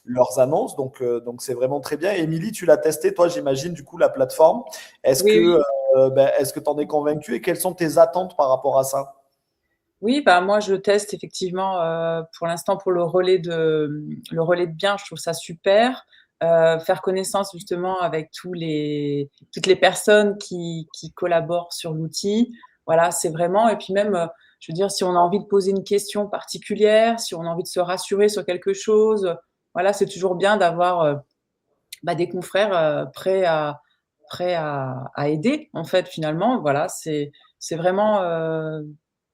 leurs annonces. Donc c'est vraiment très bien. Émilie, tu l'as testé, toi, j'imagine, du coup, la plateforme. Est-ce Oui, que oui. est-ce que tu en es convaincu et quelles sont tes attentes par rapport à ça? Oui, bah, moi, je teste effectivement pour l'instant pour le relais de biens, je trouve ça super. Faire connaissance justement avec toutes les personnes qui collaborent sur l'outil. Voilà, c'est vraiment, et puis même, je veux dire, si on a envie de poser une question particulière, si on a envie de se rassurer sur quelque chose, voilà, c'est toujours bien d'avoir des confrères prêts à aider, en fait, finalement. Voilà, c'est vraiment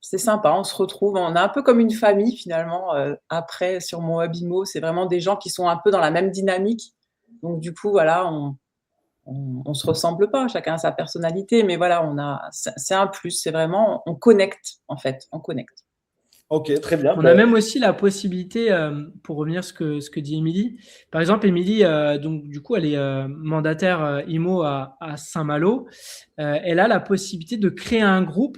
c'est sympa. On se retrouve, on est un peu comme une famille, finalement. Après, sur mon Hubimo, c'est vraiment des gens qui sont un peu dans la même dynamique. Donc, du coup, voilà, on se ressemble pas, chacun a sa personnalité, mais voilà, c'est un plus. C'est vraiment, on connecte, en fait, on connecte. Ok, très bien. On a même aussi la possibilité, pour revenir ce que dit Émilie. Par exemple, Émilie, donc du coup, elle est mandataire IMO à Saint-Malo. Elle a la possibilité de créer un groupe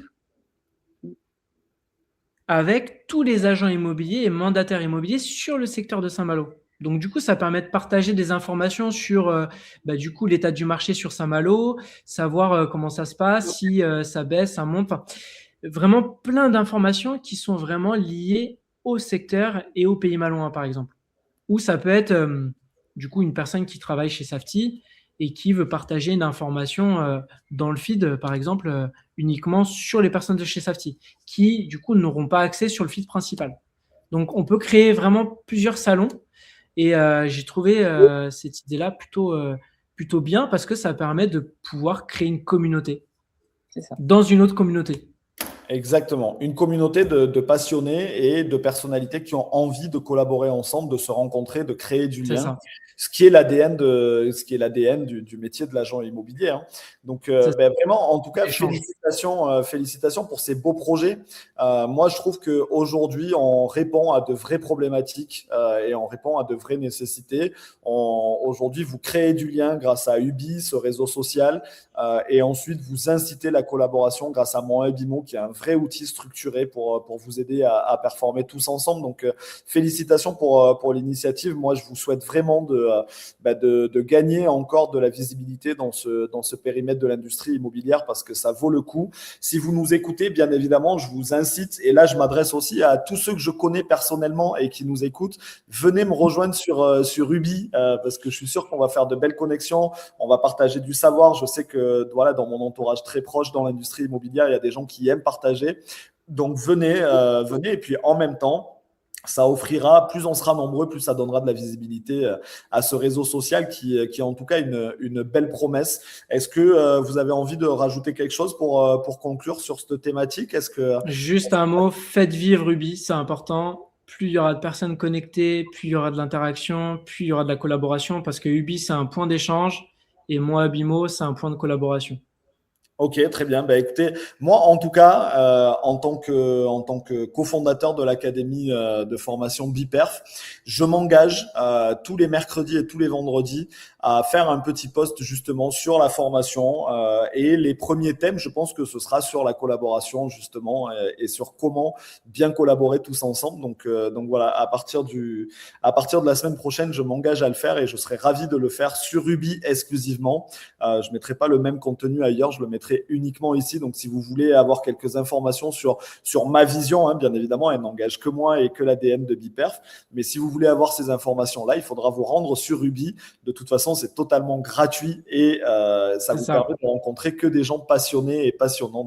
avec tous les agents immobiliers et mandataires immobiliers sur le secteur de Saint-Malo. Donc, du coup, ça permet de partager des informations sur du coup, l'état du marché sur Saint-Malo, savoir comment ça se passe, si ça baisse, ça monte. Enfin, vraiment plein d'informations qui sont vraiment liées au secteur et au pays malouin, par exemple. Ou ça peut être du coup une personne qui travaille chez Safety et qui veut partager une information dans le feed, par exemple, uniquement sur les personnes de chez Safety, qui du coup n'auront pas accès sur le feed principal. Donc on peut créer vraiment plusieurs salons et j'ai trouvé cette idée-là plutôt bien parce que ça permet de pouvoir créer une communauté C'est ça. dans une autre communauté. Exactement. Une communauté de passionnés et de personnalités qui ont envie de collaborer ensemble, de se rencontrer, de créer du C'est lien. ça. Ce qui est l'ADN du métier de l'agent immobilier. Donc, vraiment, en tout cas, Échange. félicitations pour ces beaux projets. Moi, je trouve qu'aujourd'hui, on répond à de vraies problématiques et on répond à de vraies nécessités. Aujourd'hui, vous créez du lien grâce à Ubi, ce réseau social, et ensuite, vous incitez la collaboration grâce à Mon Hubimo, qui est un vrai outil structuré pour vous aider à performer tous ensemble. Donc, félicitations pour l'initiative. Moi, je vous souhaite vraiment de gagner encore de la visibilité dans ce périmètre de l'industrie immobilière parce que ça vaut le coup. Si vous nous écoutez, bien évidemment, je vous incite, et là je m'adresse aussi à tous ceux que je connais personnellement et qui nous écoutent, venez me rejoindre sur Ubi parce que je suis sûr qu'on va faire de belles connexions, on va partager du savoir. Je sais que voilà, dans mon entourage très proche dans l'industrie immobilière, il y a des gens qui aiment partager. Donc venez, et puis en même temps, ça offrira, plus on sera nombreux, plus ça donnera de la visibilité à ce réseau social qui est en tout cas une belle promesse. Est-ce que vous avez envie de rajouter quelque chose pour conclure sur cette thématique? Juste un mot, faites vivre Ubi, c'est important. Plus il y aura de personnes connectées, plus il y aura de l'interaction, plus il y aura de la collaboration, parce que Ubi, c'est un point d'échange et moi, Abimo, c'est un point de collaboration. Ok, très bien. Bah, écoutez, moi, en tout cas, en tant que cofondateur de l'académie de formation Biperf, je m'engage tous les mercredis et tous les vendredis à faire un petit post justement sur la formation et les premiers thèmes, je pense que ce sera sur la collaboration justement et sur comment bien collaborer tous ensemble. Donc voilà, à partir de la semaine prochaine, je m'engage à le faire et je serai ravi de le faire sur Ubi exclusivement. Je mettrai pas le même contenu ailleurs, je le mettrai uniquement ici. Donc, si vous voulez avoir quelques informations sur ma vision, hein, bien évidemment, elle n'engage que moi et que l'ADN de Biperf. Mais si vous voulez avoir ces informations-là, il faudra vous rendre sur Ubi. De toute façon, c'est totalement gratuit et ça vous permet de rencontrer que des gens passionnés et passionnants.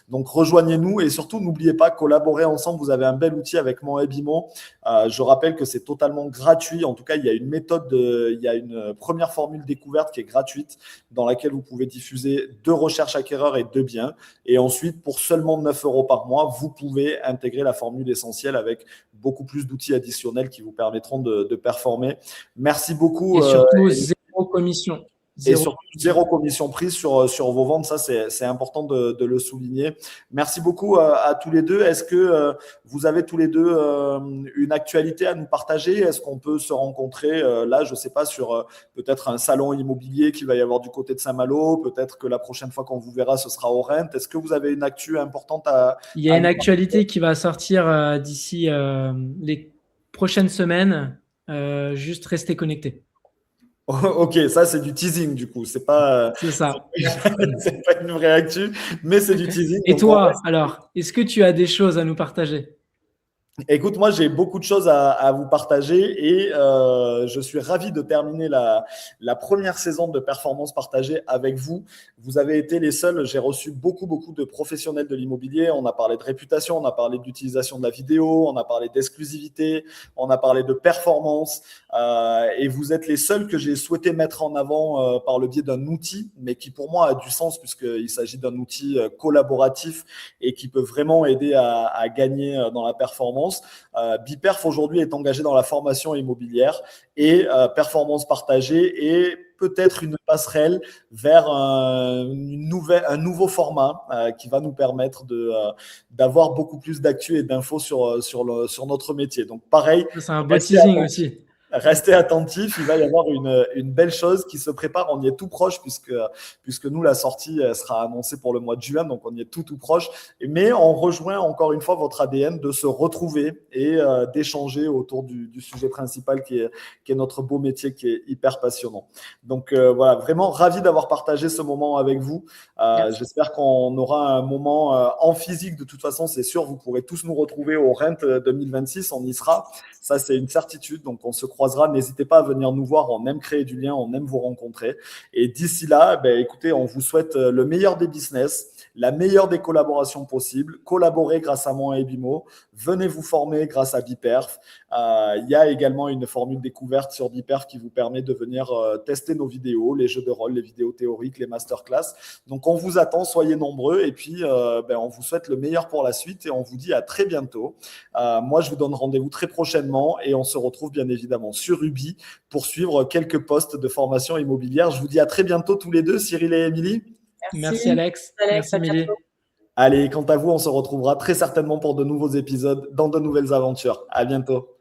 Donc rejoignez-nous et surtout, n'oubliez pas, collaborer ensemble. Vous avez un bel outil avec mon Ebimo. Je rappelle que c'est totalement gratuit. En tout cas, il y a une méthode, il y a une première formule découverte qui est gratuite dans laquelle vous pouvez diffuser 2 recherches acquéreurs et 2 biens. Et ensuite, pour seulement 9 € par mois, vous pouvez intégrer la formule essentielle avec beaucoup plus d'outils additionnels qui vous permettront de performer. Merci beaucoup. Et surtout, zéro commission. Et surtout, 0 commission prise sur vos ventes. Ça, c'est important de le souligner. Merci beaucoup à tous les deux. Est-ce que vous avez tous les deux une actualité à nous partager? Est-ce qu'on peut se rencontrer là, je ne sais pas, sur peut-être un salon immobilier qu'il va y avoir du côté de Saint-Malo? Peut-être que la prochaine fois qu'on vous verra, ce sera au Rent. Est-ce que vous avez une actu importante Il y a une actualité qui va sortir d'ici les prochaines semaines. Juste restez connectés. Ok, ça c'est du teasing du coup, c'est pas ça. C'est pas une vraie actu, mais c'est du teasing. Et toi, alors, est-ce que tu as des choses à nous partager? Écoute, moi j'ai beaucoup de choses à vous partager et je suis ravi de terminer la première saison de Performance Partagée avec vous. Vous avez été les seuls, j'ai reçu beaucoup de professionnels de l'immobilier. On a parlé de réputation, on a parlé d'utilisation de la vidéo, on a parlé d'exclusivité, on a parlé de performance et vous êtes les seuls que j'ai souhaité mettre en avant par le biais d'un outil, mais qui pour moi a du sens puisqu'il s'agit d'un outil collaboratif et qui peut vraiment aider à gagner dans la performance. Biperf aujourd'hui est engagé dans la formation immobilière et performance partagée et peut-être une passerelle vers un nouveau format qui va nous permettre d'avoir beaucoup plus d'actu et d'infos sur notre métier. Donc pareil, c'est un beau teasing aussi. Restez attentifs, il va y avoir une belle chose qui se prépare. On y est tout proche puisque nous, la sortie sera annoncée pour le mois de juin, donc on y est tout proche. Mais on rejoint encore une fois votre ADN de se retrouver et d'échanger autour du sujet principal qui est notre beau métier, qui est hyper passionnant. Donc voilà, vraiment ravi d'avoir partagé ce moment avec vous. J'espère qu'on aura un moment en physique. De toute façon, c'est sûr, vous pourrez tous nous retrouver au Rent 2026, on y sera. Ça, c'est une certitude. Donc, on se croisera. N'hésitez pas à venir nous voir. On aime créer du lien. On aime vous rencontrer. Et d'ici là, écoutez, on vous souhaite le meilleur des business, la meilleure des collaborations possibles. Collaborez grâce à moi et Bimo. Venez vous former grâce à Biperf. Il y a également une formule découverte sur Biperf qui vous permet de venir tester nos vidéos, les jeux de rôle, les vidéos théoriques, les masterclass. Donc, on vous attend. Soyez nombreux. Et puis, on vous souhaite le meilleur pour la suite. Et on vous dit à très bientôt. Moi, je vous donne rendez-vous très prochainement. Et on se retrouve bien évidemment sur Ubi pour suivre quelques posts de formation immobilière. Je vous dis à très bientôt tous les deux, Cyril et Émilie. Merci Alex. Merci Émilie. Allez, quant à vous, on se retrouvera très certainement pour de nouveaux épisodes dans de nouvelles aventures. À bientôt.